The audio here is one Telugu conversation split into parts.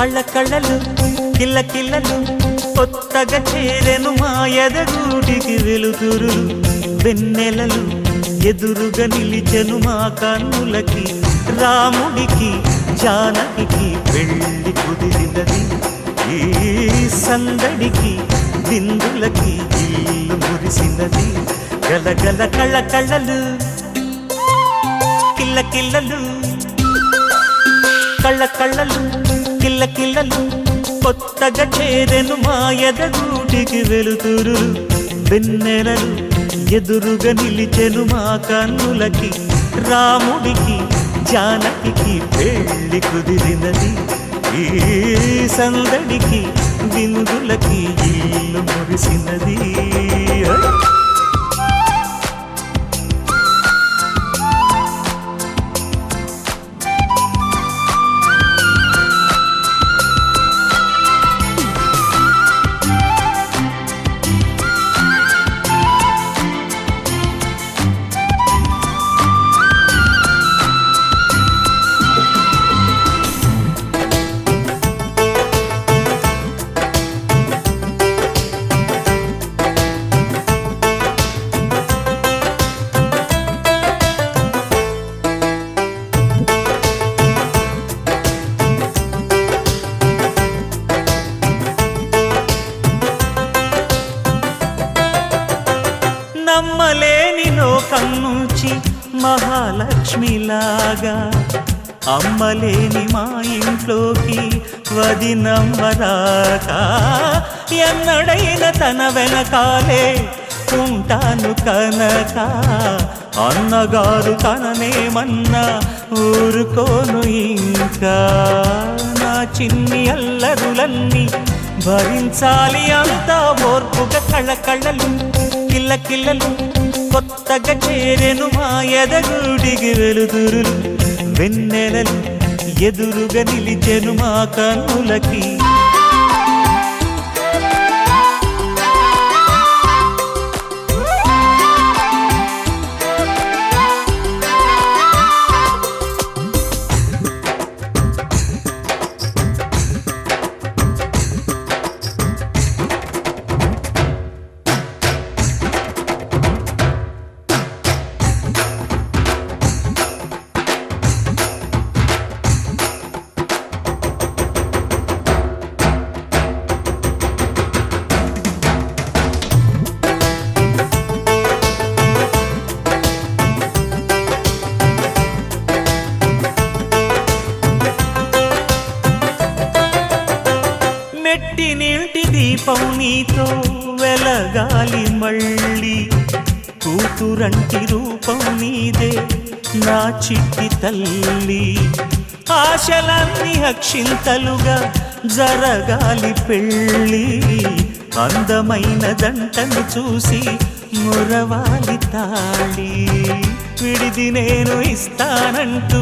కళ్ళలు కిల్ల కిల్లలు కొత్తగా చేరెను మా ఎదగూటికి వెలుతురు వెన్నెలలు ఎదురుగా నిలిచెను మా కన్నులకి రాముడికి జానకి పెళ్లి కుదిరినది ఈ సందడికి విందులకి ఇల్లు మురిసినది గలగల కళ్ళలు కిల్ల కిల్లలు కళ్ళలు కిల్ల కిల్లలు కొత్తగా చేరెను మా ఎదగూటికి వెలుతురు వెన్నెలలు ఎదురుగా నిలిచెను మా కన్నులకి రాముడికి జానకి పెళ్లి కుదిరినది ఈ సందడికి విందులకి ఇల్లు మురిసినది నమ్మలేని లోకం నుంచి మహాలక్ష్మిలాగా అమ్మలేని మా ఇంట్లోకి వదినమ్మరాగా ఎన్నడైన తన వెనకాలే ఉంటాను కనక అన్నగారు తననేమన్నా ఊరుకోను ఇంకా నా చిన్ని అల్లరులన్నీ భరించాలి అంతా ఓర్పుగా కళ్ళలు కిల్ల కిల్లలు కొత్తగా చేరెను మా ఎదగూడికి వెలుతురు వెన్నెలలు ఎదురుగా నిలిచెను మా కన్నులకి మెట్టి నీటి దీపం నీతో వెలగాలి మళ్ళీ కూతురంటి రూపం నీదే నా చిట్టి తల్లి ఆశలన్నీ అక్షింతలుగా జరగాలి పెళ్ళి అందమైన దంటను చూసి మురవాలి తాళి విడిది నేను ఇస్తానంటూ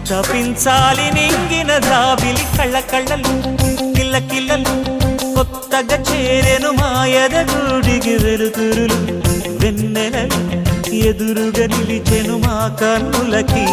తపించాలి నింగిన జాబిలి కళ్ళలు కిల్ల కిల్లలు కొత్తగా చేరెను మా ఎదగూడికి వెలుతురు వెన్నెలలు ఎదురుగా నిలిచెను మా కన్నులకి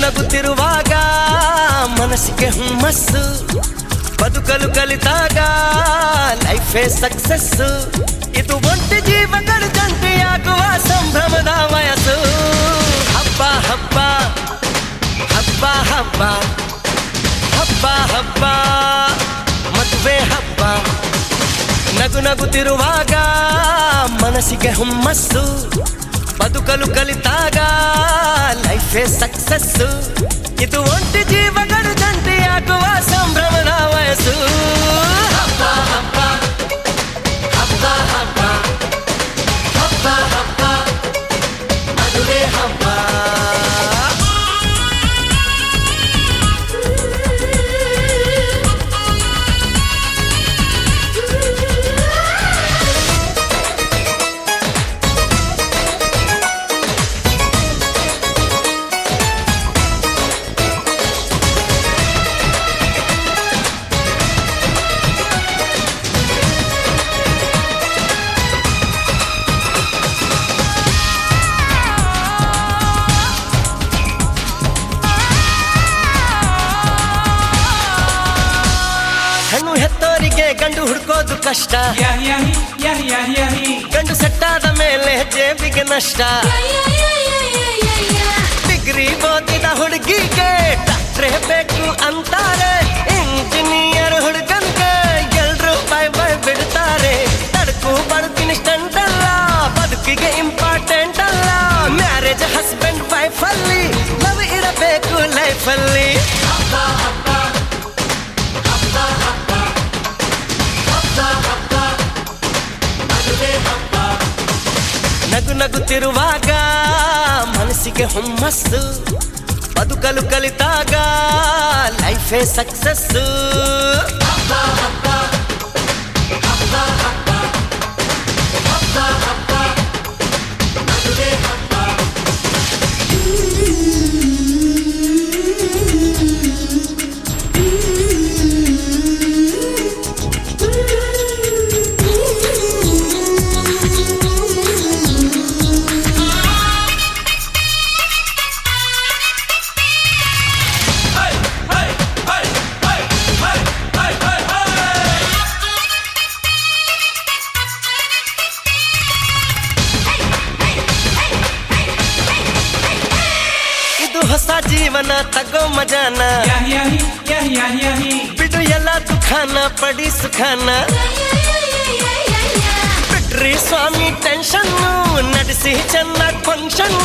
ನಗುತ್ತಿರುವಾಗ ಮನಸ್ಸಿಗೆ ಹುಮ್ಮಸ್ಸು ಬದುಕಲು ಕಲಿತಾಗ ಲೈಫೇ ಸಕ್ಸಸ್ಸು ಇದು ಒಂಟಿ ಜೀವಗಳು ಜಂಟಿಯಾಗುವ ಸಂಭ್ರಮದ ವಯಸ್ಸು ಹಬ್ಬ ಹಬ್ಬ ಹಬ್ಬ ಹಬ್ಬ ಹಬ್ಬ ಹಬ್ಬ ಮದುವೆ ಹಬ್ಬ ನಗು ನಗುತ್ತಿರುವಾಗ ಮನಸ್ಸಿಗೆ ಹುಮ್ಮಸ್ಸು ಬದುಕಲು ಕಲಿತಾಗ ಲೈಫೇ ಸಕ್ಸಸ್ಸು ಇದು ಒಂಟಿ ಜೀವಗಳು ಜಂಟಿಯಾಗುವ ಸಂಭ್ರಮದ ವಯಸ್ಸು ಹಬ್ಬ ಹಬ್ಬ ಹಬ್ಬ ಹಬ್ಬ ಹಬ್ಬ ಹಬ್ಬ ಮದುವೆ ಹಬ್ಬ ಹೆಣ್ಣು ಹೆತ್ತೋರಿಗೆ ಗಂಡು ಹುಡ್ಕೋದು ಕಷ್ಟ ಗಂಡು ಸೆಟ್ಟಾದ ಮೇಲೆ ಜೇಬಿಗೆ ನಷ್ಟ ಡಿಗ್ರಿ ಓದಿದ ಹುಡುಗಿಗೆ ಡಾಕ್ಟ್ರೇ ಬೇಕು ಅಂತಾರೆ ಇಂಜಿನಿಯರ್ ಹುಡುಗನ್ಗೆ ಎಲ್ರು ಬೈ ಬೈ ಬಿಡ್ತಾರೆ ತಡಕು ಬಡ್ತೀನಿ ಸ್ಟಂಟ್ ಅಲ್ಲ ಬದುಕಿಗೆ ಇಂಪಾರ್ಟೆಂಟ್ ಅಲ್ಲ ಮ್ಯಾರೇಜ್ ಹಸ್ಬೆಂಡ್ ವೈಫ್ ಅಲ್ಲಿ ಲವ್ ಇರಬೇಕು ಲೈಫ್ ಅಲ್ಲಿ ನಗು ನಗುತ್ತಿರುವಾಗ ಮನಸ್ಸಿಗೆ ಹುಮ್ಮಸ್ಸು ಬದುಕಲು ಕಲಿತಾಗ ಲೈಫೇ ಸಕ್ಸಸ್ಸು ಹೊಸ ಜೀವನ ತಗೋ ಮಜಾನ ಬಿಡು ಎಲ್ಲ ದುಃಖಾನ ಪಡಿ ಸುಖಾನ ಬಿಟ್ರಿ ಸ್ವಾಮಿ ಟೆನ್ಷನ್ ನಡೆಸಿ ಚೆನ್ನಾಗಿ ಫಂಕ್ಷನ್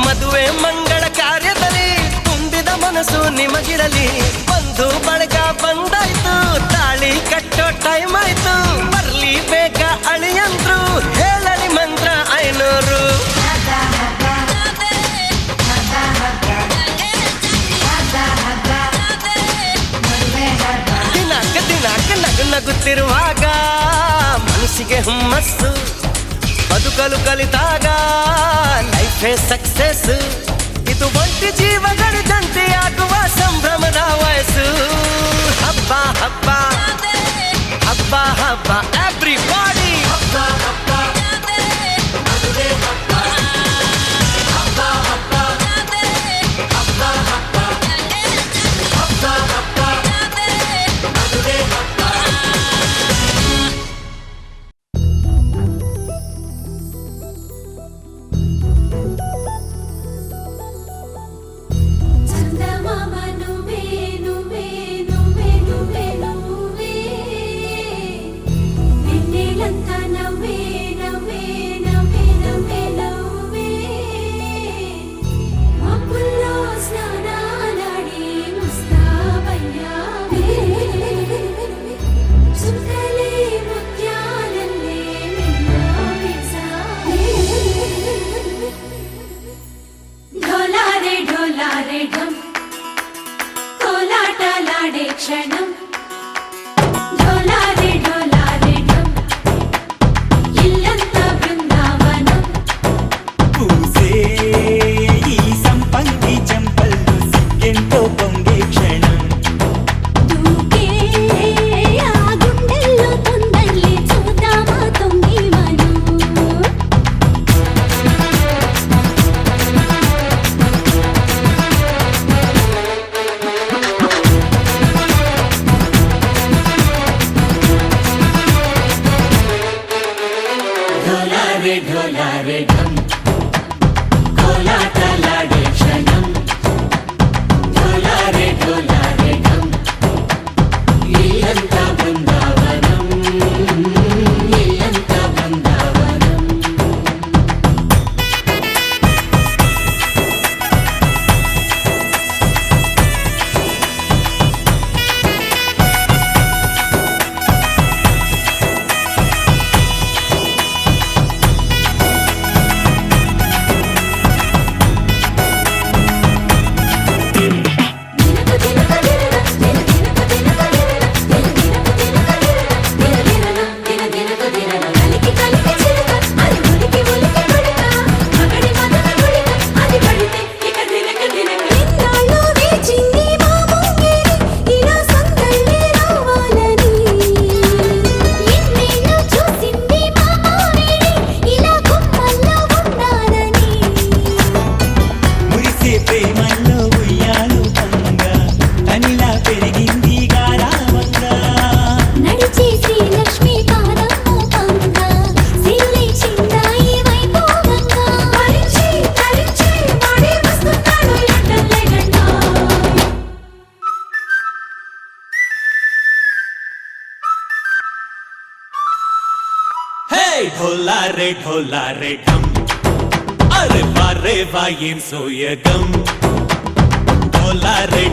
ಮದುವೆ ಮಂಗಳ ಕಾರ್ಯದಲ್ಲಿ ತುಂಬಿದ ಮನಸ್ಸು ನಿಮಗಿರಲಿ ಬಂದು ಬಳಗ ಬಂದಾಯ್ತು ತಾಳಿ ಕಟ್ಟೋ ಟೈಮ್ ಆಯ್ತು ಬರ್ಲಿ ಬೇಗ ಅಳಿಯಂದ್ರು ಹೇಳಲಿ ಮಂತ್ರ 500 ನಗುತ್ತಿರುವಾಗ ಮನಸ್ಸಿಗೆ ಹುಮ್ಮಸ್ಸು ಬದುಕಲು ಕಲಿತಾಗ ಲೈಫೇ ಸಕ್ಸಸ್ ಇದು ಒಂಟಿ ಜೀವಗಳು ಜಂಟಿಯಾಗುವ ಸಂಭ್ರಮದ ವಯಸ್ಸು ಹಬ್ಬ ಹಬ್ಬ ಹಬ್ಬ ಹಬ್ಬ ಎವ್ರಿಬಾಡಿ ಹಬ್ಬ ಹಬ್ಬ ಮದುವೆ ಹಬ್ಬ ಹಬ್ಬ ಹಬ್ಬ ಹಬ್ಬ ಹಬ್ಬ ಹಬ್ಬ ಹಬ್ಬ ಮದುವೆ ಹಬ್ಬ ढोला रे ढम హే ఢోలా రే ఢమ్ అరే వారే వాయేం సోయగం ఢోలా రే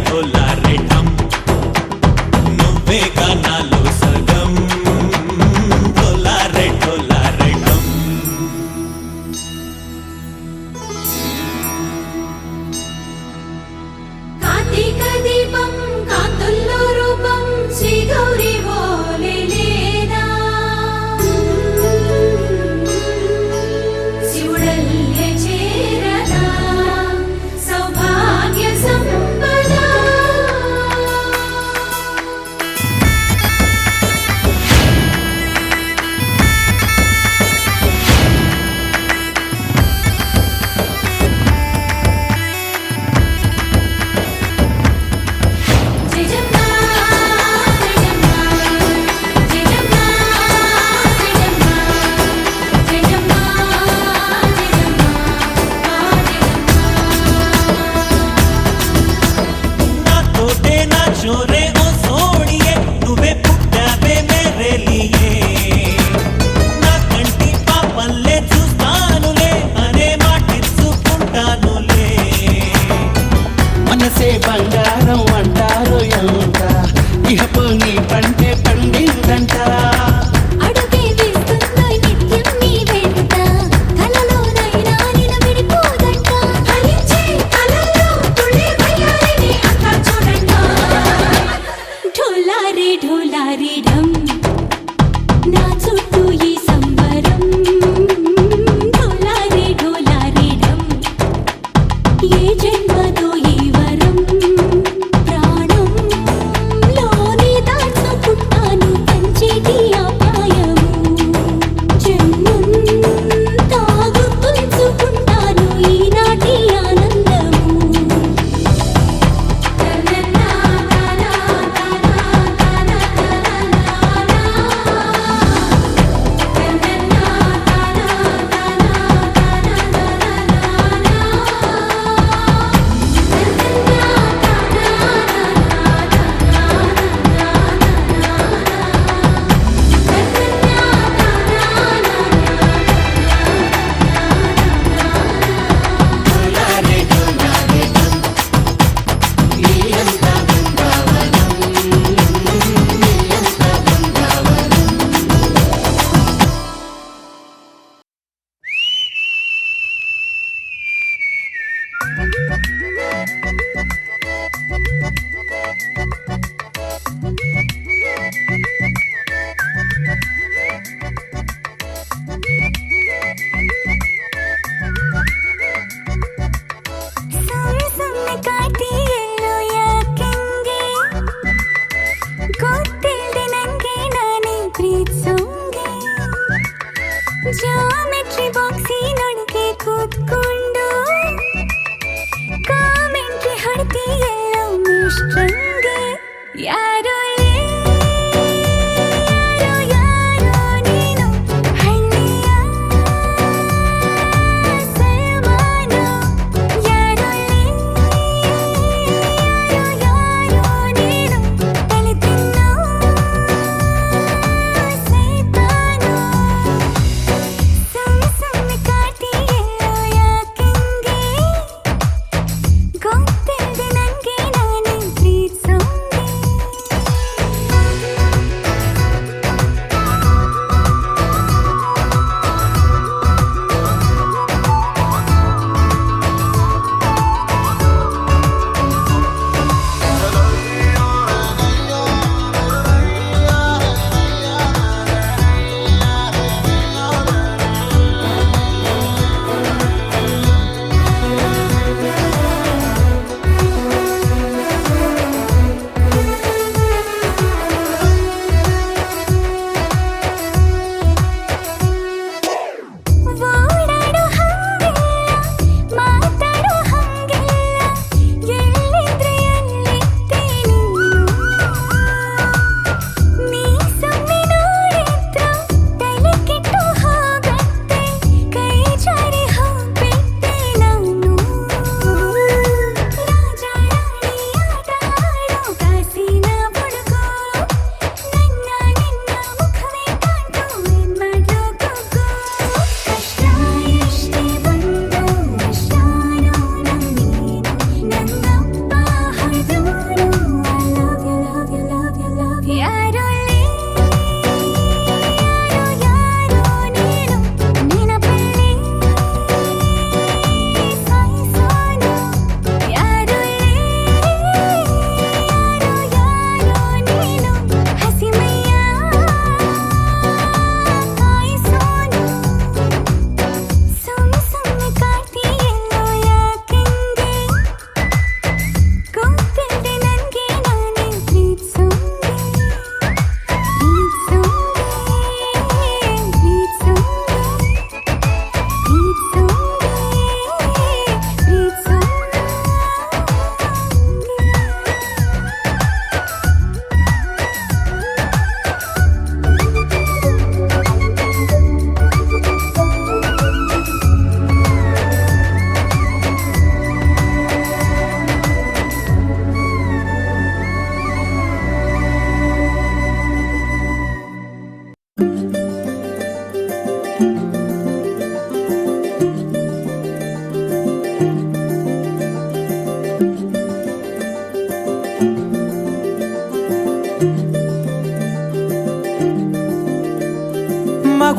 ఢమ్ నువ్వే గానాలో సగం ఢోలా రే ఢమ్ కార్తీక దీపం కాంతుల్లో రూపం శ్రీ గౌరీ ఓలేనా శివుడల్లే చేరదా సౌభాగ్య సంపద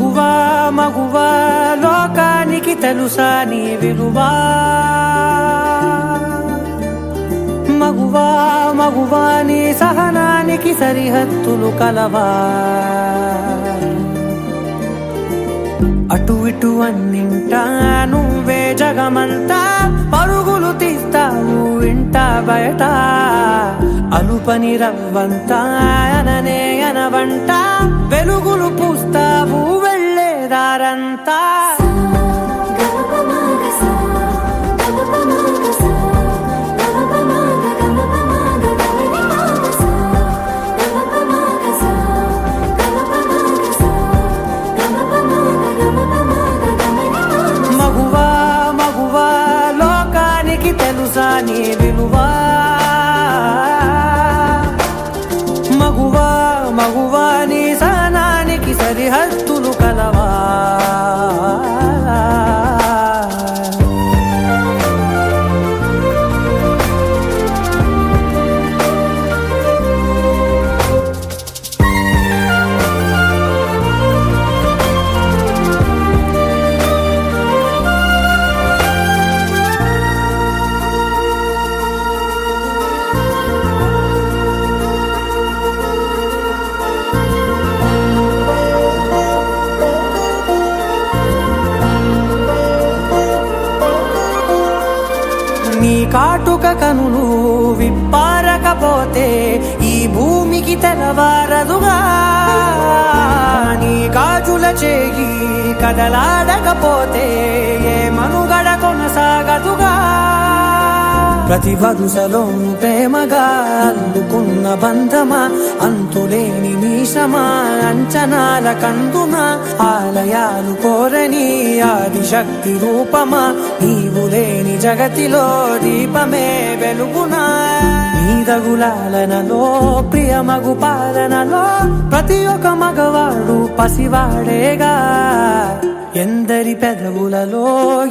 మగువా మగువా లోకానికి తెలుసా నీ విలువా మగువా మగువా నీ సహనానికి సరిహద్దులు కలవా అటు ఇటు అన్నింటా నువ్వే జగమంతా పరుగులు తీస్తావు ఇంట బయట అలుపని రవ్వంతా అననే అనవంట వెలుగులు పూస్తావు వెళ్ళేదారంతా మగువా మగువా లోకానికి తెలుసా నీ విలువా మగువా మగువా నీ సహనానికి సరిహద్దులు కలవా నీ కాటుక కనులు విప్పారకపోతే ఈ భూమికి తెలవారదుగా నీ గాజుల చేయి కదలాడకపోతే ఏ మనుగడ కొనసాగదుగా ప్రతి వరుసలో ప్రేమగా అందుకున్న బంధమా అంతులేని నీశమా అంచనాల కందున ఆలయాలు కోరని ఆదిశక్తి రూపమా నీవు లేని జగతిలో దీపమే వెలుగునా నీదగులాలనలో ప్రియమగు పాలనలో ప్రతి ఒక్క మగవాడు పసివాడేగా ఎందరి పెదవులలో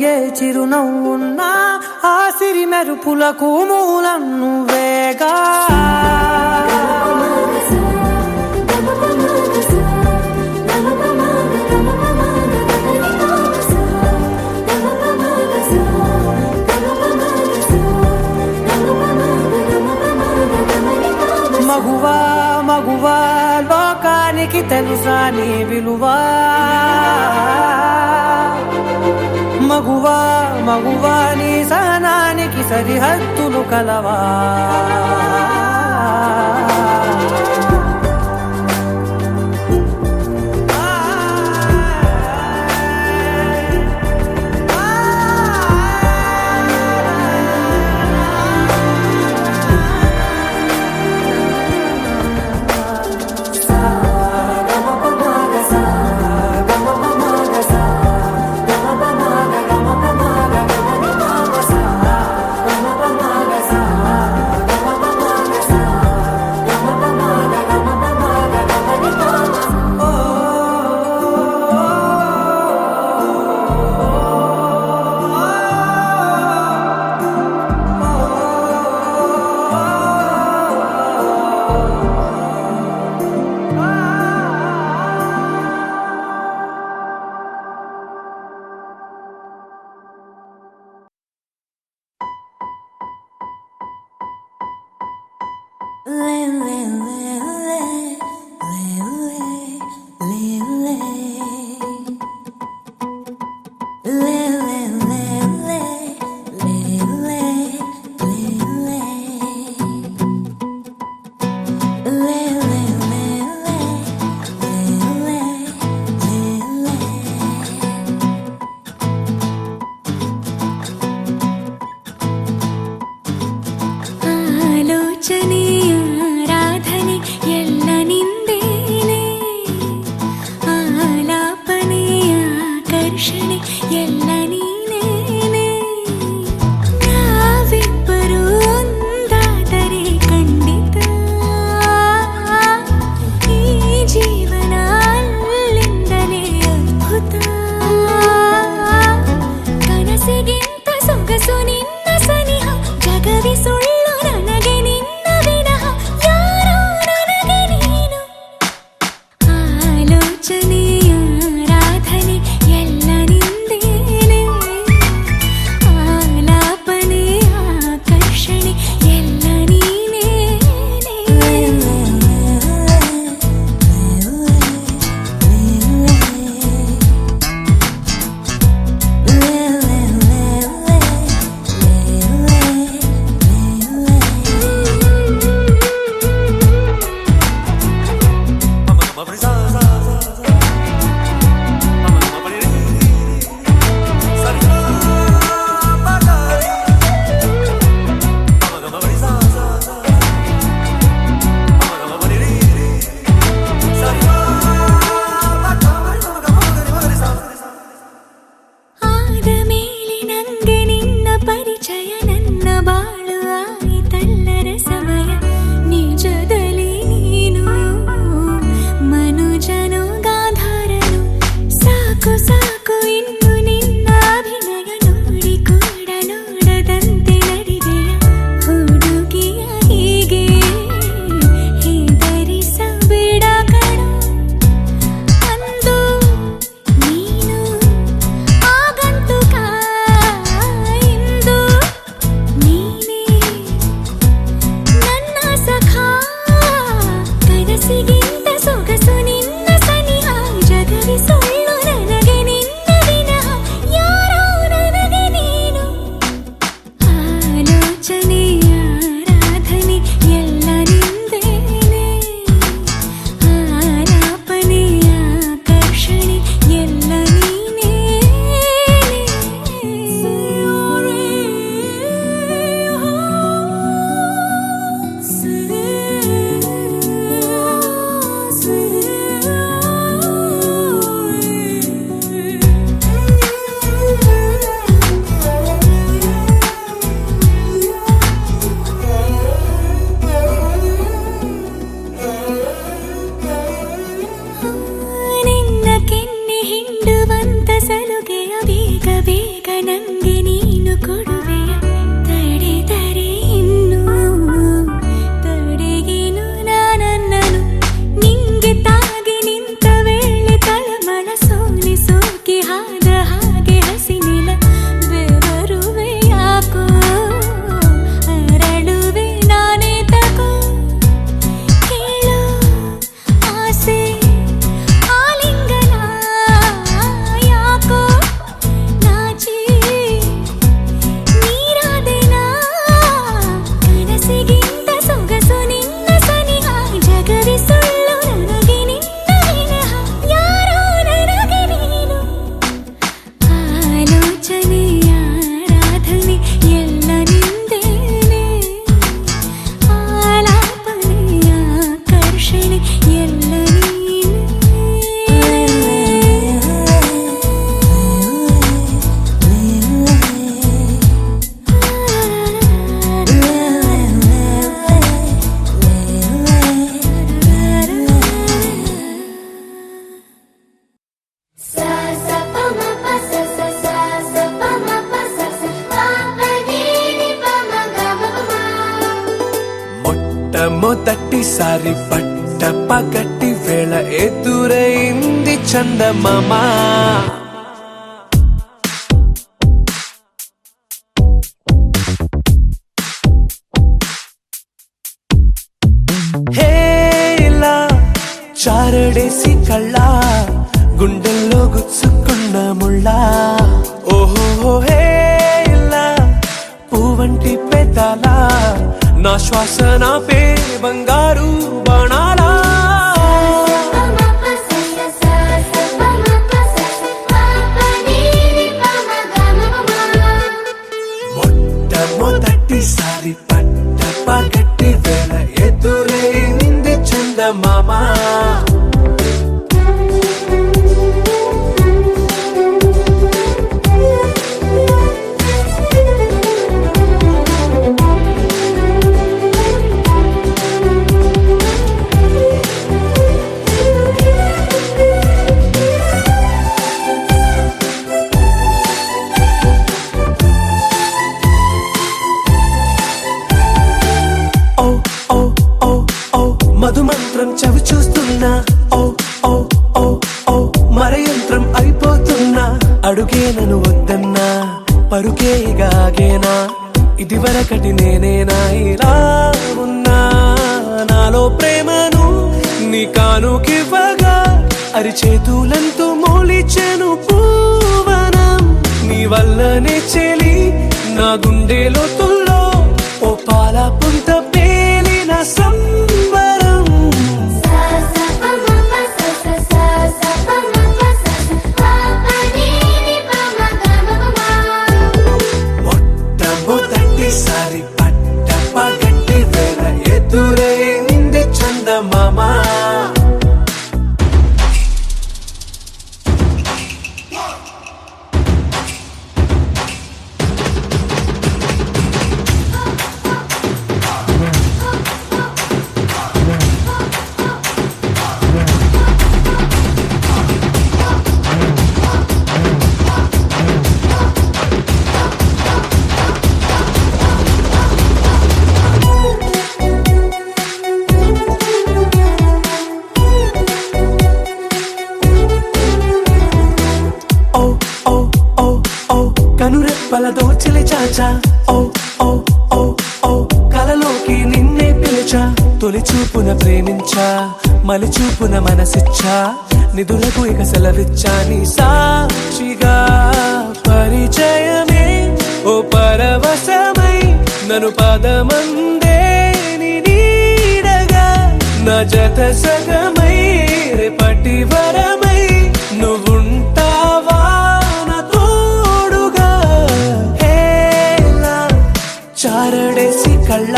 ఏ చిరునవ్వున్నా ఆ సిరి మెరుపులకు మూలం నువ్వేగా మగువా మగువా లోకానికి తెలుసా నీ విలువా మగువా మగువా నీ సహనానికి సరిహద్దులు కలవా ಆಲೋಚನೆಯ ನಂಗೆ ನೀನು ಕೊಡುವೆಯ ತಡೆದರೆ ಇನ್ನು ತಡೆಗೇನು ನಾನನ್ನನು ನಿಂಗೆ ತಾಗಿ ನಿಂತ ವೇಳೆ ತಳಮಳ ಸೋಲಿಸೋಕೆ ಹಾದ ಹಾಗೆ ಹಸಿನಿಲ ಬೆವರುವೆ ಯಾಕೋ ಅರಳುವೆ ನಾನೇ ತಗೋ ಕೇಳೋ ಆಸೆ ಆಲಿಂಗನ ಯಾಕೋ ನಾಚಿ ನೀರಾದೆನಾ ಕನಸಿಗಿಂತ ಸೊಗಸು ನಿನ್ನ ಸನಿಹ ಜಗವೇ ಸುಳ್ಳು ನನಗೆ ನಿನ್ನ ವಿನಃ ಯಾರೋ ನನಗೆ ನೀನು ಆಲೋಚನೆಯ ಆರಾಧನೆ ಎಲ್ಲ ನಿಂದೇನೆ ಆಲಾಪನೆಯ ಆಕರ್ಷಣೆ ಎಲ್ಲ మొట్టమొదటిసారి పట్ట పగటి వేళ ఎదురైంది చందమామ హేలా చారడేసి కళ్ళ గుండెల్లో గుచ్చుకున్న ముళ్ళ ఓహో హేలా పువ్వంటి పెదాల నా శ్వాస నా పే బంగారు బాణాలా మొట్టమొదటిసారి పట్ట పగటి వేళ ఎదురైంది చందమామ మధుమంత్రం చవి చూస్తున్నా ఓ ఓ ఓ ఓ మరయంత్రం అయిపోతున్నా అడుగే నన్ను వద్దన్నా పరుకేగాగేనా ఇది వరకటి నేనేనా ఇలా ఉన్నా నాలో ప్రేమను నీ కానుకివ్వగా అరిచేతులంతో మోలిచెను పూవనం నీ వల్లనే చెలి నా గుండెలో తుల్లో ఓ పాల పుంత పేలిన సంబరం మొట్టమొదటిసారి పట్ట పగటి వేళ ఎదురైంది చందమామ కనురెప్పల దోచిలి చాచా ఓ ఓ ఓ ఓ కలలోకి నిన్నే పిలిచా తొలి చూపున ప్రేమించా మలి చూపున మనసిచ్చా నిధులకు ఇక సెలవిచ్చా నీ సాక్షిగా పరిచయమే ఓ పరవశమై నన్ను పదమందే నీ నీడగా నా జత సగమై రేపటి వరమై నువ్వుంటావా నా తోడుగా హేలా చారడేసి కళ్ళ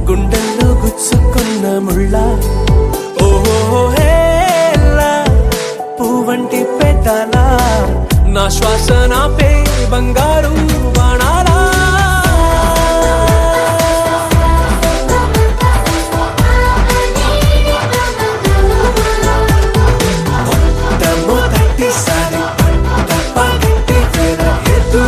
గుండెల్లో గుచ్చుకున్న ముళ్ళ ఓహో హేలా పువ్వంటి పెదాల నా శ్వాస నా పే బంగారు బాణాలా మొట్టమొదటిసారి పట్ట పగటి వేళ ఎదురైంది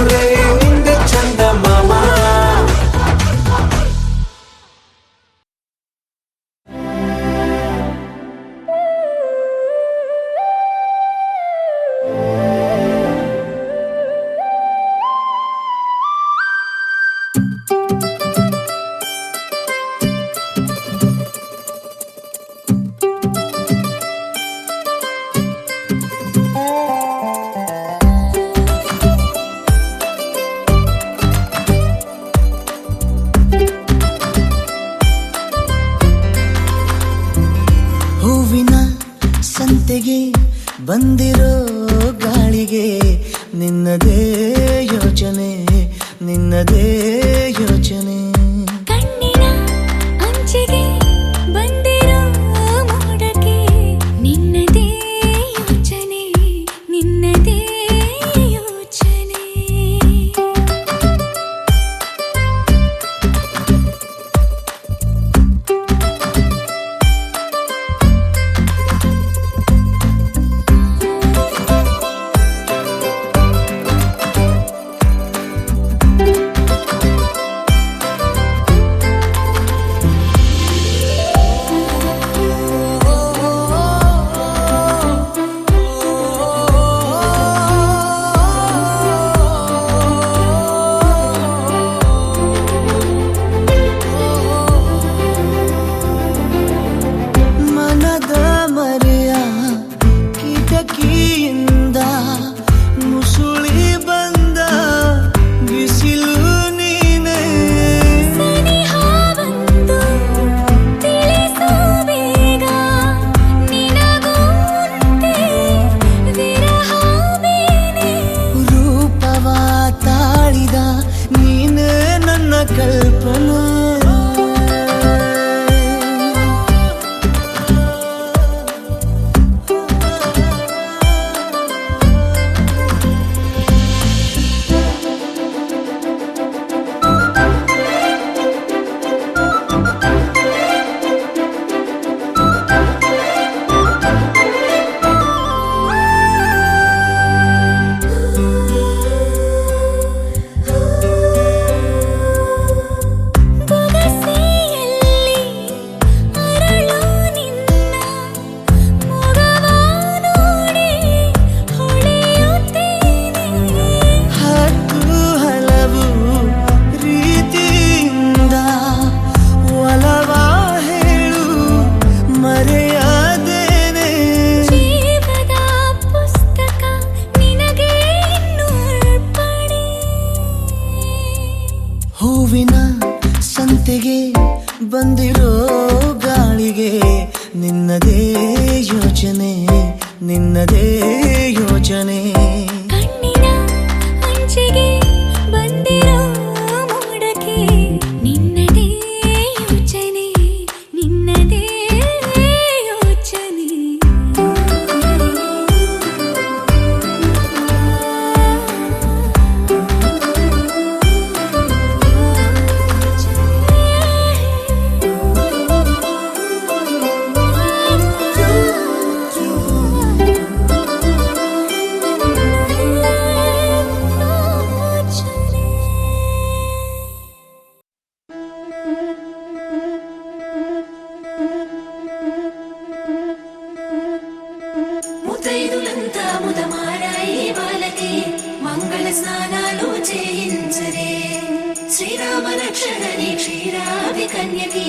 ಕಲ್ಪನೆ. ಹೂವಿನ ಸಂತೆಗೆ ಬಂದಿರೋ ಗಾಳಿಗೆ ನಿನ್ನದೇ ಯೋಚನೆ, ನಿನ್ನದೇ ಯೋಚನೆ. ಕಣ್ಣಿನ ಅಂಚಿಗೆ ಬಂದಿರೋ ಮೋಡಕ್ಕೆ ನಿನ್ನದೇ ಯೋಚನೆ, ನಿನ್ನದೇ ಯೋಚನೆ. ముతైదులంతా ముదమారాయి బాలకి మంగళ స్నానాలు చేయించరే. శ్రీరామ రక్షణని క్షీరాది కన్యకి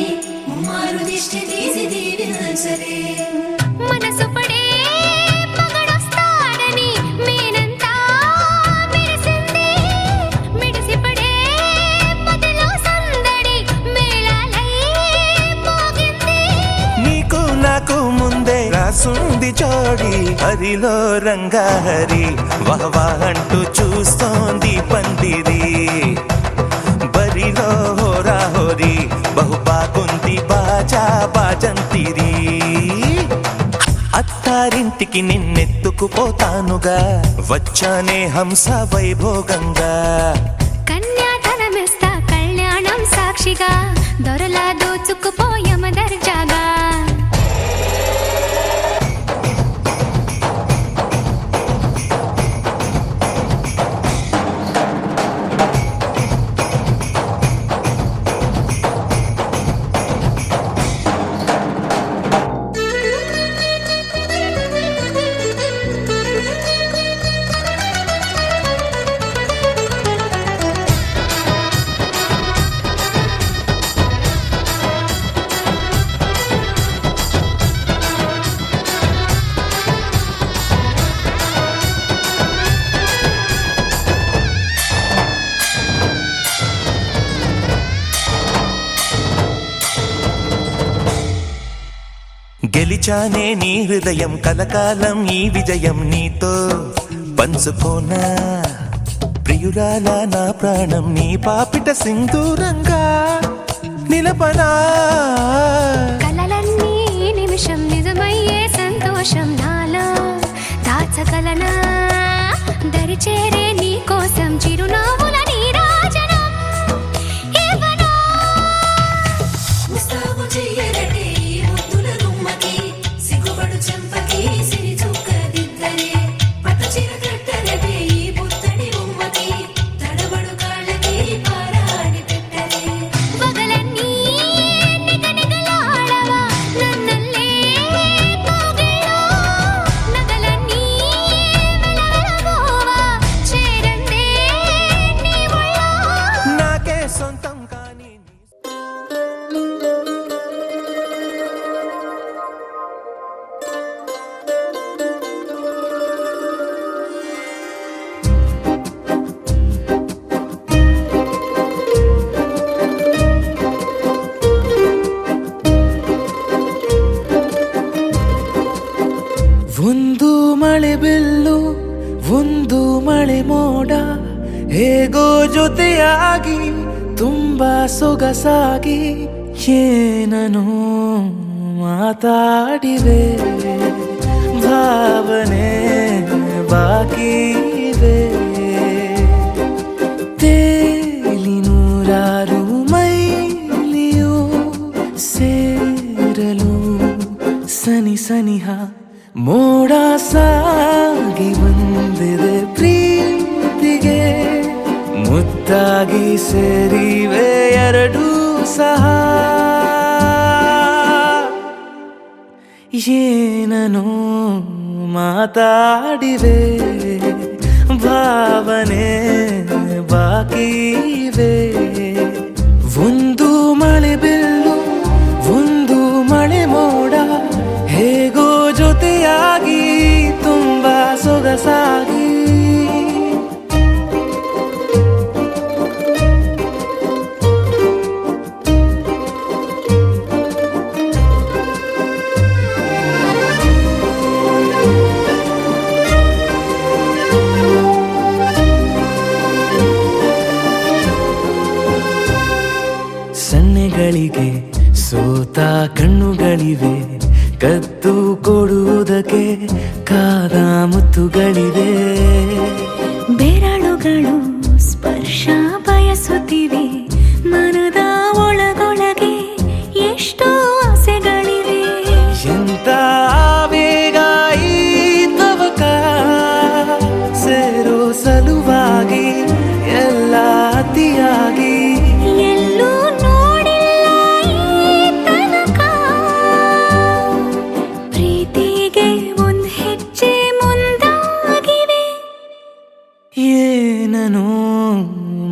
ముమ్మారు దిష్టి తీసి దీవించరే. మనసు పడే మగడొస్తాడని మేనంతా మెరిసింది, మిడిసి పడే మదిలో సందడి మేళాలై మోగింది. నీకు నాకు ముందే రాసుంది జోడి, హరిలో రంగా హరి వహవా అంటూ చూస్తోంది పందిరి. బరిలో హోరా హోరి బహు బాగుంది బాజా బాజంతిరి. అత్తారింటికి నిన్నెత్తుకుపోతానుగా, వచ్చానే హంస వైభోగంగా. కన్యాధనమిస్తా కళ్యాణం సాక్షిగా, దొరలా దోచుకుపోయమ దర్జాగా. గెలిచానే నీ హృదయం, కలకాలం ఈ విజయం నీతో పంచుకోనా. ప్రియురాలా నా ప్రాణం నీ పాపిట సింధూరంగా నిలపనా. కలలన్నీ నిమిషం నిజమయ్యే సంతోషం నాలో దాచగలనా. దరిచేరే నీ కోసం చిరునవ్వుల నీరాజనం ఇవ్వనా. ముస్తాబు చెయ్యరటే ఈ ముద్దుల గుమ్మకి, సిగ్గుపడు చెంపకి సిరి చుక్క దిద్దరే. పట్టు చీర కట్టరటే ఈ పుత్తడి గుమ్మకి, తడబడు కాళ్ళకి పారాడి పెట్టరే. పగలన్నీ నిగనిగలాడవా నన్నల్లే కోగిలో. నగలన్నీ వెలవెలబోవా చేరందే నీ ఒళ్ళో. నాకే సొంతం కాని ಒಂದು ಮಳೆ ಬಿಲ್ಲು ಒಂದು ಮಳೆ ಮೋಡ ಹೇಗೋ ಜೊತೆಯಾಗಿ ತುಂಬಾ ಸೊಗಸಾಗಿ ಏನನು ಮಾತಾಡಿವೆ ಭಾವನೆ ಬಾಕಿ ಇವೆ ತೇಲಿ ನೂರಾರು ಮೈಲಿಯು ಸೇರಲು ಸನಿ ಸನಿಹ ಮೋಡ ಸಾಗಿ ಬಂದಿದೆ ಪ್ರೀತಿಗೆ ಮುದ್ದಾಗಿ ಸೇರಿವೆ ಎರಡೂ ಸಹ ಏನನು ಮಾತಾಡಿವೆ ಭಾವನೆ ಬಾಕಿ ಇವೆ ಒಂದು ಮಳೆ ಬಿಲ್ಲು ಒಂದು ಮಳೆ ಮೋಡ ಹೇಗೋ ಜೊತೆಯಾಗಿ ತುಂಬಾ ಸೊಗಸಾಗಿ ಸನ್ನೆಗಳಿಗೆ ಸೋತ ಕಣ್ಣುಗಳಿವೆ ಕದ್ದು ಕೊಡುವುದಕ್ಕೆ ಕಾದ ಮುತ್ತುಗಳಿವೆ ಬೆರಳುಗಳು ಸ್ಪರ್ಶ ಬಯಸುತ್ತಿವೆ ಮನದ ಒಳಗೊಳಗೆ ಎಷ್ಟೋ ಆಸೆಗಳಿವೆ ಎಂತ ಆವೇಗ ಈ ತವಕ ಸೇರೋ ಸಲುವಾಗಿ ಎಲ್ಲ ಅತಿಯಾಗಿ ಎಲ್ಲೂ ನೋಡಿಲ್ಲ ಈ ತನಕ ಪ್ರೀತಿಗೆ ಒಂದ್ ಹೆಜ್ಜೆ ಮುಂದಾಗಿವೆ ಏನನು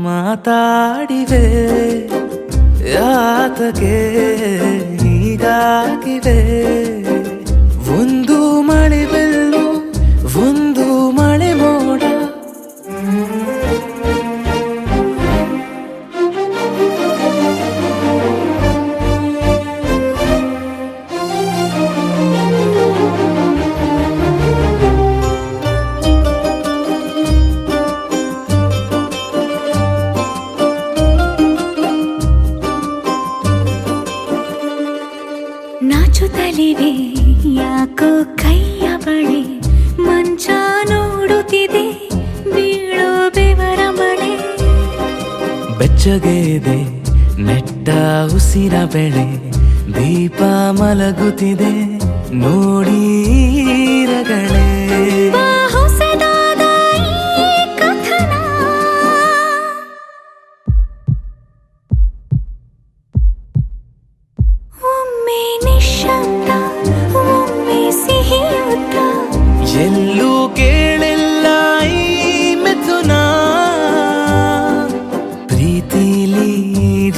ಮಾತಾಡಿವೆ ಯಾತಕ್ಕೆ ಹೀಗಾಗಿವೆ ಒಂದು ಮಳೆ ಬೆಲ್ಲು ಒಂದು ಮಳೆ ಮೋಡ ನಾಚುತ್ತಲಿವೆ ಯಾಕೋ ಕೈಯ ಬಳೆ ಮಂಚ ನೋಡುತ್ತಿದೆ ಬೀಳೋ ಬೆವರ ಮಳೆ ಬೆಚ್ಚಗೆದೆ ನೆಟ್ಟ ಉಸಿರ ಬೆಳೆ ದೀಪ ಮಲಗುತ್ತಿದೆ ನೋಡಿ ರಗಳೇ ಬಾ ಹೊಸದಾದ ಈ ಕಥನ ಒಮ್ಮೆ ನಿಶಬ್ದ ಒಮ್ಮೆ ಸಿಹಿಯುತ್ತ ಎಲ್ಲೂ ಕೇಳಿಲ್ಲ ಈ ಮಿಥುನ ಪ್ರೀತಿಲಿ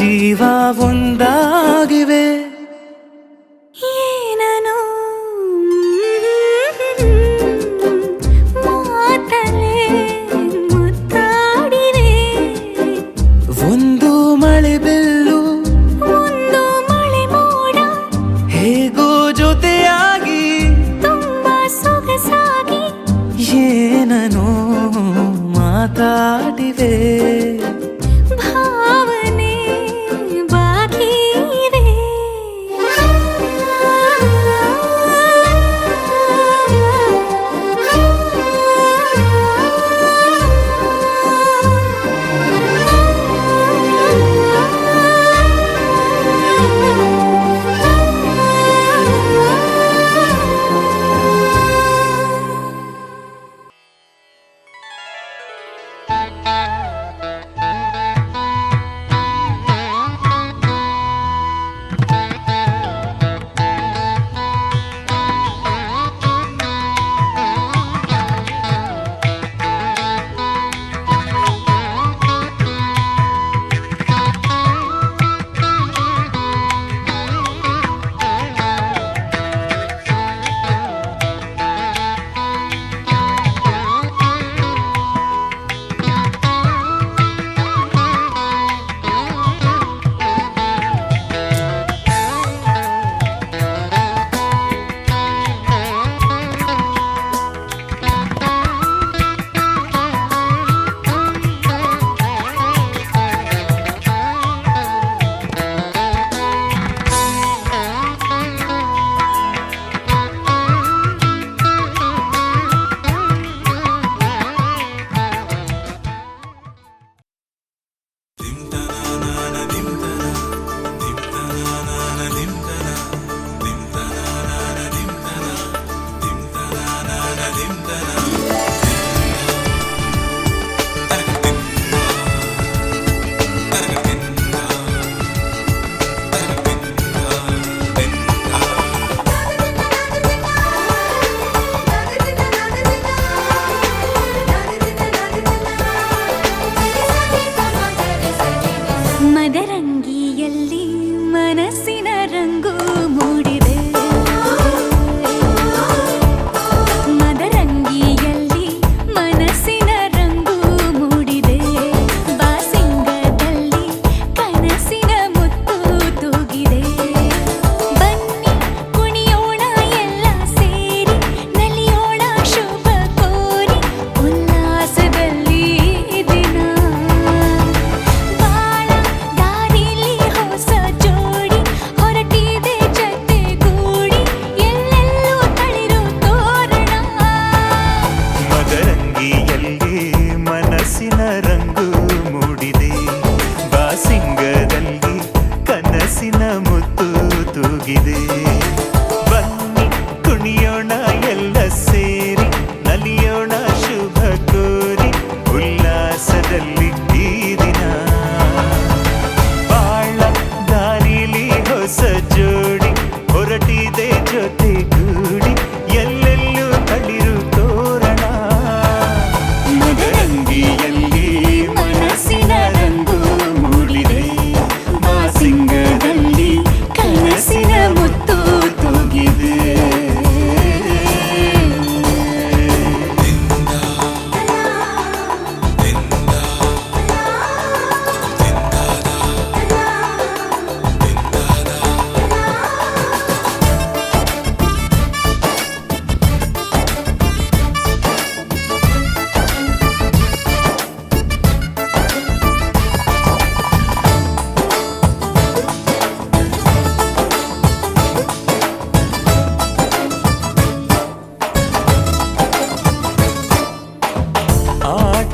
ಜೀವ ಒಂದಾಗಿವೆ ಏನನು ಮಾತಲೆ ಮುತ್ತಾಡಿವೆ ಒಂದು ಮಳೆ ಬೆಲ್ಲು ಒಂದು ಮಳೆ ಮೋಡ ಹೇಗೋ ಜೊತೆಯಾಗಿ ತುಂಬಾ ಸೊಗಸಾಗಿ ಏನನು ಮಾತಾಡಿವೆ ಭಾವನೆ ಬಾಕಿ ಇವೆ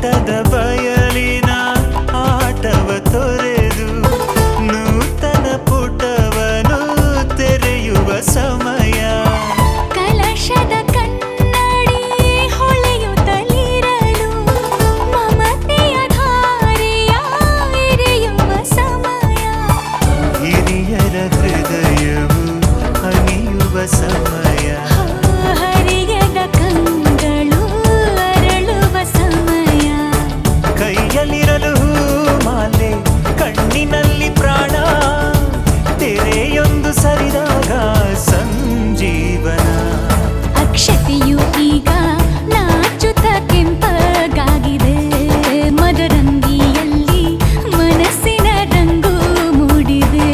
ನೋಟದ ಬಯಲಿನ ಆಟವ ತೊರೆದು ನೂತನ ಪುಟವನು ತೆರೆಯುವ ಸಮಯ. ಕಲಶದ ಕನ್ನಡಿ ಹೊಳೆಯುತ್ತಲಿರಲು ಮಮತೆಯ ಧಾರೆಯ ಎರೆಯುವ ಸಮಯ. ಹಿರಿಯರ ಹೃದಯವು ಹನಿಯುವ ಸಮಯ. ಹರಿಯದ ಕಂಗಳು ಅರಳುವ ಸಮಯ. ಕೈಯಲ್ಲಿರಲು ಮಾಲೆ ಕಣ್ಣಿನಲ್ಲಿ ಪ್ರಾಣ ತೆರೆಯೊಂದು ಸರಿದಾಗ ಸಂಜೀವನ. ಅಕ್ಷತೆಯು ಈಗ ನಾಚುತ್ತ ಕೆಂಪಗಾಗಿದೆ. ಮದರಂಗಿಯಲ್ಲಿ ಮನಸ್ಸಿನ ರಂಗು ಮೂಡಿದೆ.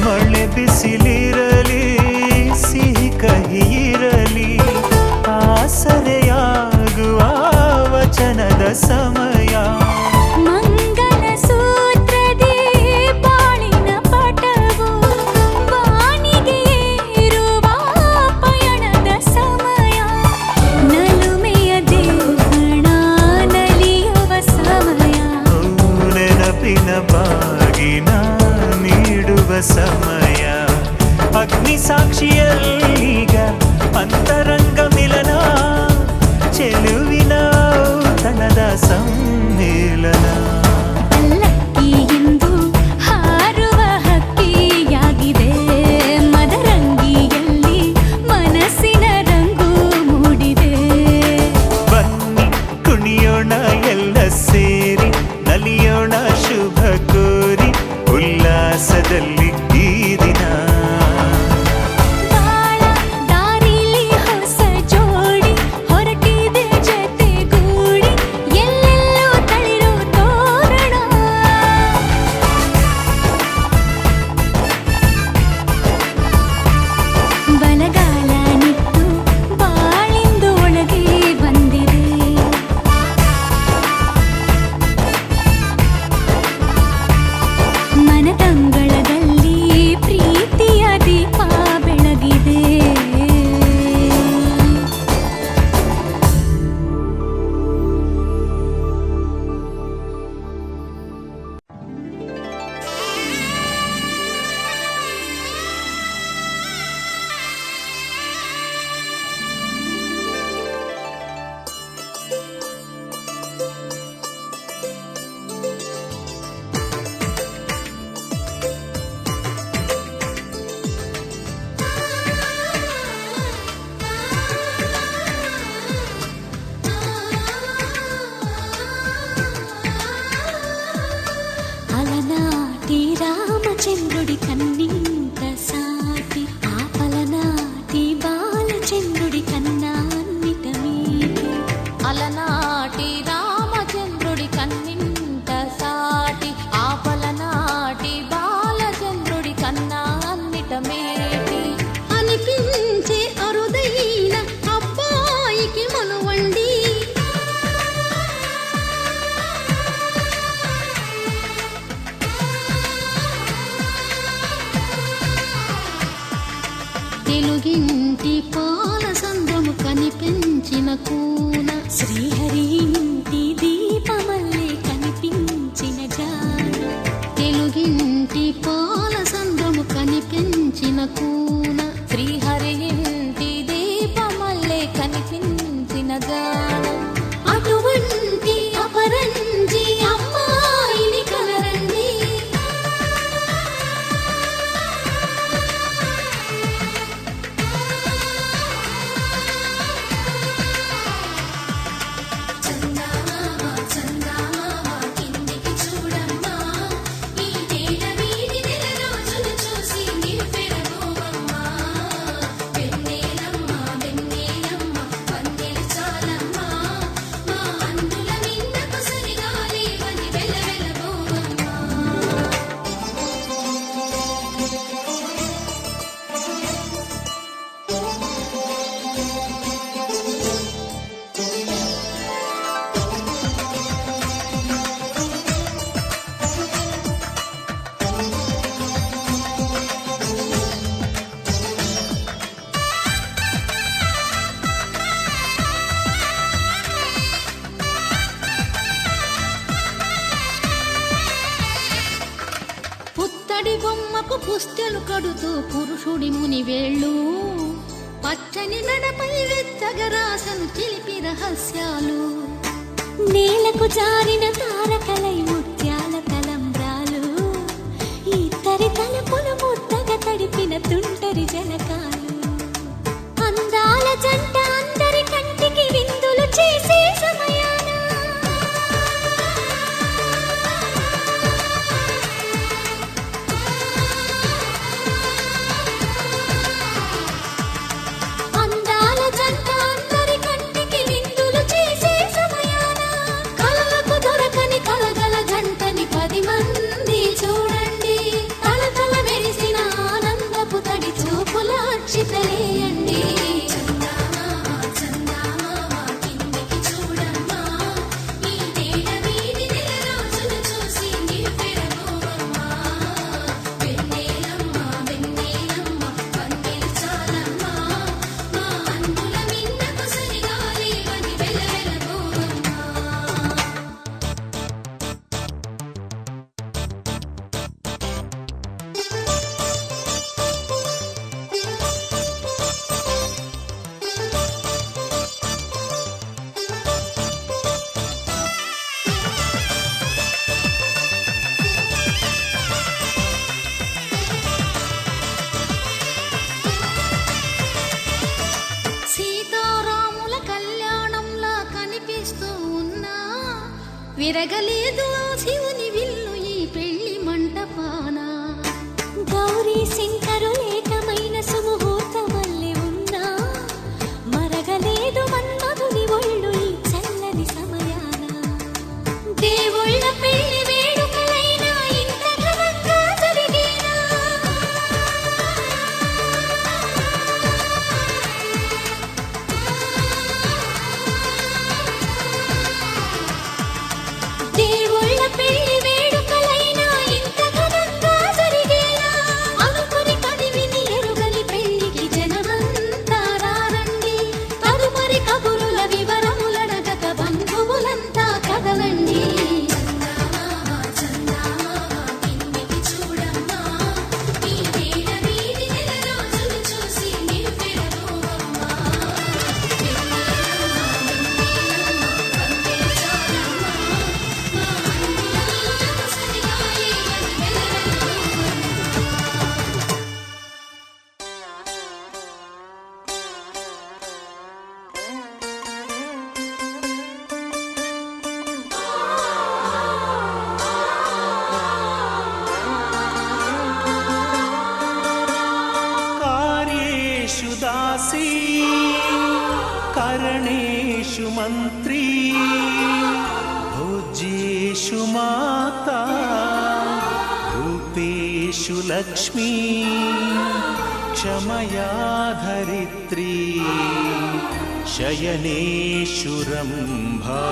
ಮಳೆ ಬಿಸಿಲಿರಲಿ ಸಿಹಿ ಕಹಿ ಇರಲಿ ಆಸರೆಯಾಗುವ ವಚನದ ಸಮಯ. ಮಂಗಲ ಸೂತ್ರದಿ ಬಾಳಿನ ಪಟವು ಬಾನಿಗೆ ಏರುವ ಪಯಣದ ಸಮಯ. ನಲುಮೆಯ ದೇವಣ ನಲಿಯುವ ಸಮಯ. ನೆನಪಿನ ಬಾಗಿನ ನೀಡುವ ಸಮಯ. ಅಗ್ನಿ ಸಾಕ್ಷಿಯಲ್ಲೀಗ ಅಂತರಂಗ ಮಿಲನ. ಚೆಲುವಿನ ತನದ ಸಮ್ಮಿಲನ. ಪಲ್ಲಕ್ಕಿ ಎಂದು ಹಾರುವ ಹಕ್ಕಿಯಾಗಿದೆ. ಮದರಂಗಿಯಲ್ಲಿ ಮನಸ್ಸಿನ ರಂಗು ಮೂಡಿದೆ. ಬನ್ನಿ ಕುಣಿಯೋಣ ಎಲ್ಲ ಸೇರಿ ನಲಿಯೋಣ ಶುಭ ಕೋರಿ ಉಲ್ಲಾಸದಲ್ಲಿ ಈ ದಿನ. ಬಾಳ ದಾರಿಲಿ ಹೊಸ ಜೋಡಿ ಹೊರಟಿದೆ ಜತೆಗೂಡಿ. ಎಲ್ಲೆಲ್ಲೂ ತಳಿರು ತೋರಣ. ಬಲಗಾಲ ನಿಟ್ಟು ಬಾಳಿಂದು ಒಳಗೆ ಬಂದಿದೆ. ಮನದಂಗಳದಲ್ಲಿ ಪ್ರೀತಿಯ ದೀಪ ಬೆಳಗಿದೆ. అలనాటి రామచంద్రుడి కన్నింత సాటి ఆపలనాటి బాలచంద్రుడి కన్నాన్నిట మీటి. అలనాటి రామచంద్రుడి కన్నింట సాటి ఆపలనాటి బాలచంద్రుడి కన్నా అన్నిట మేటి. అనిపించే అరుదైన అబ్బాయికి మనువండి. తెలుగింటి పాల సంద్రము కనిపించిన కూన. శ్రీహరి ఇంటి దీపమల్లే కనిపించిన జాన. తెలుగింటి పాల సంద్రము కనిపించిన కూన. శ్రీహరి ఇంటి దీపమల్లే కనిపించిన జాన. అటువంటి అపరంజి అమ్మాయిని కనరండి. చందమామ చందమామ కిందికి చూడమ్మా. ఈ నేల వీడి నెల రోజులు చూసి నివ్వెరబోవమ్మా. వెన్నెలమ్మ వెన్నెలమ్మ వన్నెలు చాలమ్మ. పుత్తడి బొమ్మకు పుస్తెలు కడుతూ పురుషుడి ముని వేళ్ళు పచ్చని నడపై వెచ్చగా రాసను చిలిపి రహస్యాలు నేలకు జారిన తారకలై ముత్యాల తలంబ్రాలు ఇద్దరి తలపులు ముద్దగా తడిపిన తుంటరి జలకాలు అందాల జంట అందరి కంటికి విందులు చేసే సమయాన అందాల జంట అందరి కంటికి విందులు చేసే సమయాన కలలకు దొరకని కలగల జంటని 10 మంది చూడండి తలతల మెరిసిన ఆనందపు తడి చూపుల అక్షితలేయండి సీతారాముల కళ్యాణంలా కనిపిస్తూ ఉన్నా విరగలేదు ఆ శివుని విల్లు ఈ పెళ్లి మంటపాన గౌరీ శంకరు ఏకమైన సుముహూర్త వల్లే ఉన్నా మరగలేదు మన్మధుని ఒళ్ళు ఈ చల్లని సమయాన దేవుళ్ళ పెళ్లి వేడుకలైనా ఇంత ఘనంగా జరిగేనా దేవుళ్ళ పెళ్లి వేడుకలైనా ఇంత ఘనంగా జరిగేలా అనుకుని కదివిని ఎరుగని పెళ్లికి జనమంతా రారండి తదుపరి కబురుల వివరములడగక బంధువులంతా కదలండి कार्येषु दासी करणेषु मन्त्री भोज्येषु माता रूपेषु लक्ष्मी क्षमया धरित्री शयनेषु रम्भा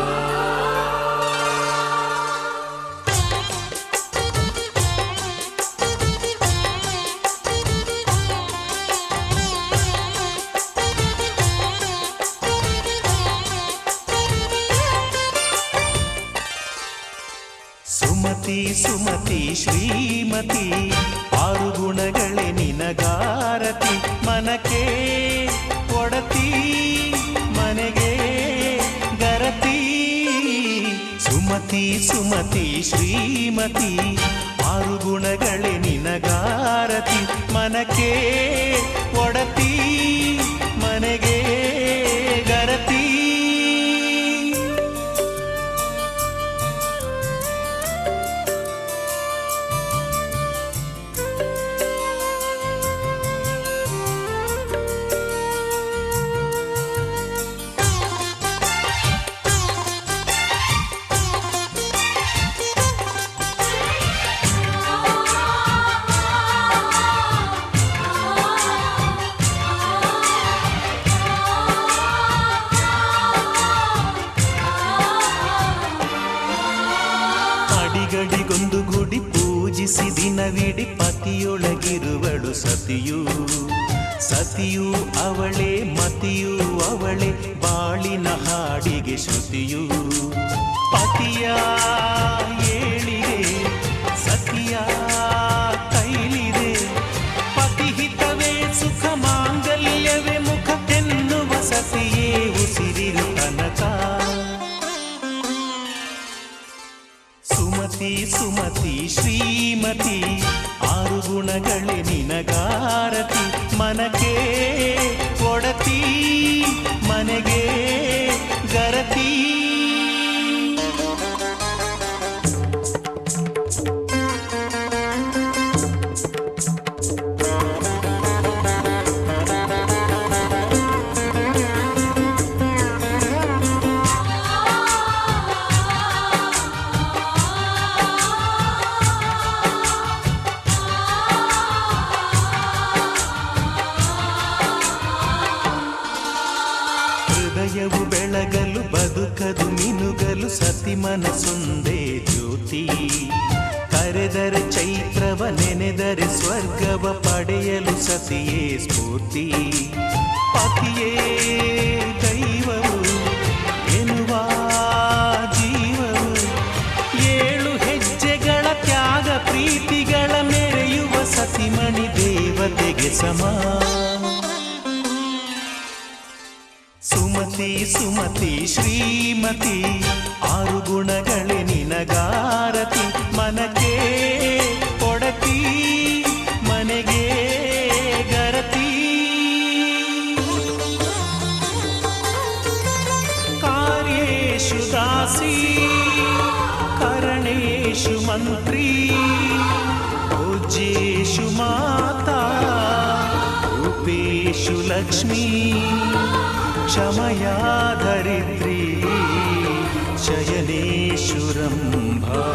ಸುಮತಿ ಸುಮತಿ ಶ್ರೀಮತಿ 6 ಗುಣಗಳೇ ನಿನಗಾರತಿ ಮನಕ್ಕೆ ಒಡತಿ ಮನೆಗೆ ಗರತಿ ಸುಮತಿ ಸುಮತಿ ಶ್ರೀಮತಿ 6 ಗುಣಗಳೇ ನಿನಗಾರತಿ ಮನಕ್ಕೆ ಒಡತಿ ಮನೆಗೆ ಗರತಿ ಅಡಿಗಡಿಗೊಂದು ಗುಡಿ ಪೂಜಿಸಿ ದಿನವಿಡಿ ಪತಿಯೊಳಗಿರುವಳು ಸತಿಯು ಸತಿಯು ಅವಳೇ ಮತಿಯು ಅವಳೇ ಬಾಳಿನ ಹಾಡಿಗೆ ಶ್ರುತಿಯು ಪತಿಯ ಏಳಿಗೆ ಸತಿಯ ಕೈ ತನಕ. ಸುಮತಿ ಸುಮತಿ ಶ್ರೀಮತಿ 6 ಗುಣಗಳೇ ನಿನಗಾರತಿ. ಮನಕ್ಕೆ ಒಡತಿ ಮನೆಗೆ ಗರತಿ. ಹೃದಯವು ಬೆಳಗಲು ಬದುಕದು ಮಿನುಗಲು ಸತಿ ಮನಸೊಂದೇ ಜ್ಯೋತಿ. ಕರೆದರೆ ಚೈತ್ರವ ನೆನೆದರೆ ಸ್ವರ್ಗವ ಪಡೆಯಲು ಸತಿಯೇ ಸ್ಫೂರ್ತಿ. ಪತಿಯೇ ದೈವವು ಎನ್ನುವ ಜೀವವು 7 ಹೆಜ್ಜೆಗಳ ತ್ಯಾಗ ಪ್ರೀತಿಗಳ ಮೆರೆಯುವ ಸತಿಮಣಿ ದೇವತೆಗೆ ಸಮ. ಸುಮತಿ ಸುಮತಿ ಶ್ರೀಮತಿ 6 ಗುಣಗಳೇ ನಿನಗಾರತಿ. ಮನಕ್ಕೆ ಒಡತಿ ಮನೆಗೆ ಗರತಿ. ಕಾರ್ಯೇಷು ದಾಸಿ ಕರಣೇಷು ಮಂತ್ರಿ. ಭೋಜ್ಯೇಷು ಮಾತಾ ರೂಪೇಷು ಲಕ್ಷ್ಮೀ. ಕ್ಷಮಯಾ ಧರಿತ್ರಿ ಶಯನೇಷು ರಂಭಾ.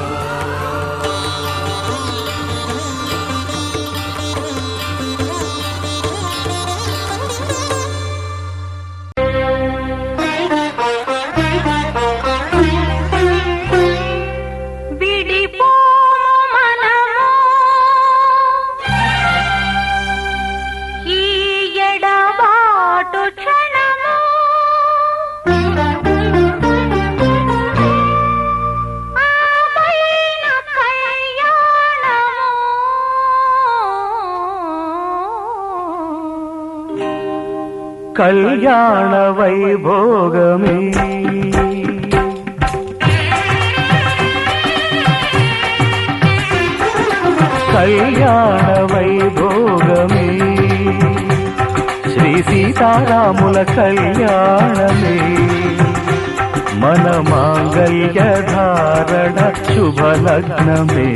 కళ్యాణ వైభోగమే కళ్యాణ వైభోగమే శ్రీ సీతారాముల కళ్యాణమే మన మాంగళ్య ధారణ శుభలగ్నమే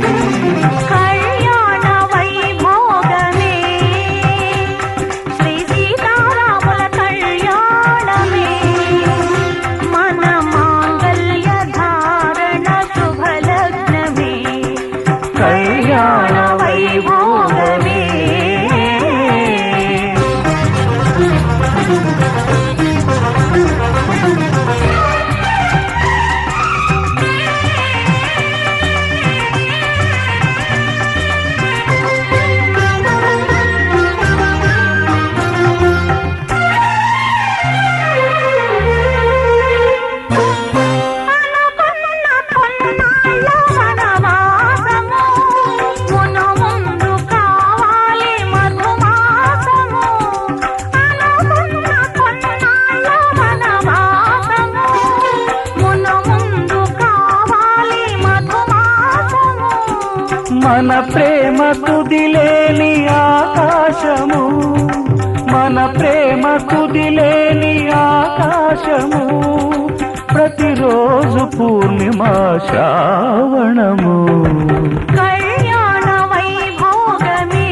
మన ప్రేమ కుదిలేని ఆకాశము మన ప్రేమ కుదిలేని ఆకాశము ప్రతిరోజు పూర్ణిమ శ్రావణము కళ్యాణ వైభోగమే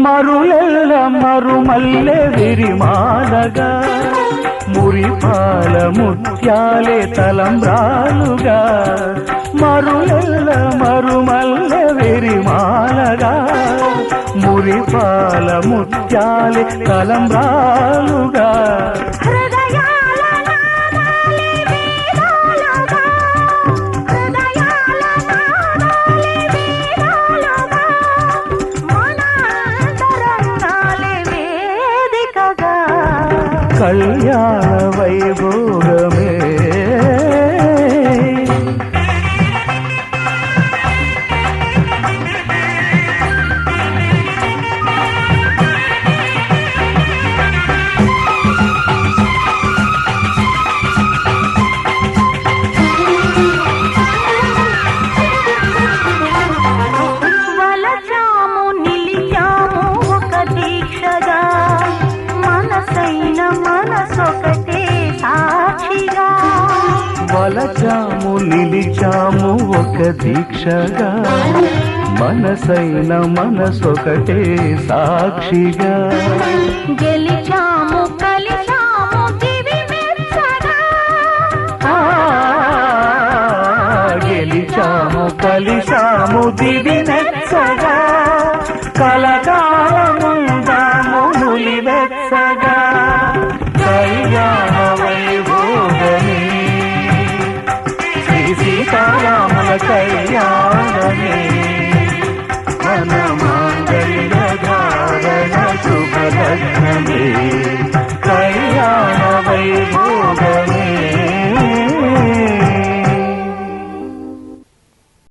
మరులెల్ల మరుమల్లె విరిమాలగా మురిపాల ముత్యాలే తలంబ్రాలుగా మరులెల్ల మరుమల్లె విరిమాలగా మురిపాల ముత్యాలే తలంబ్రాలుగా మన కళ్యాణ వైభోగమే వలచాము నిలిచాము ఒక దీక్షగా మనసైన మనసొకటే సాక్షిగా వలచాము నిలిచాము ఒక దీక్షగా మనసైన మనసొకటే సాక్షిగా గెలి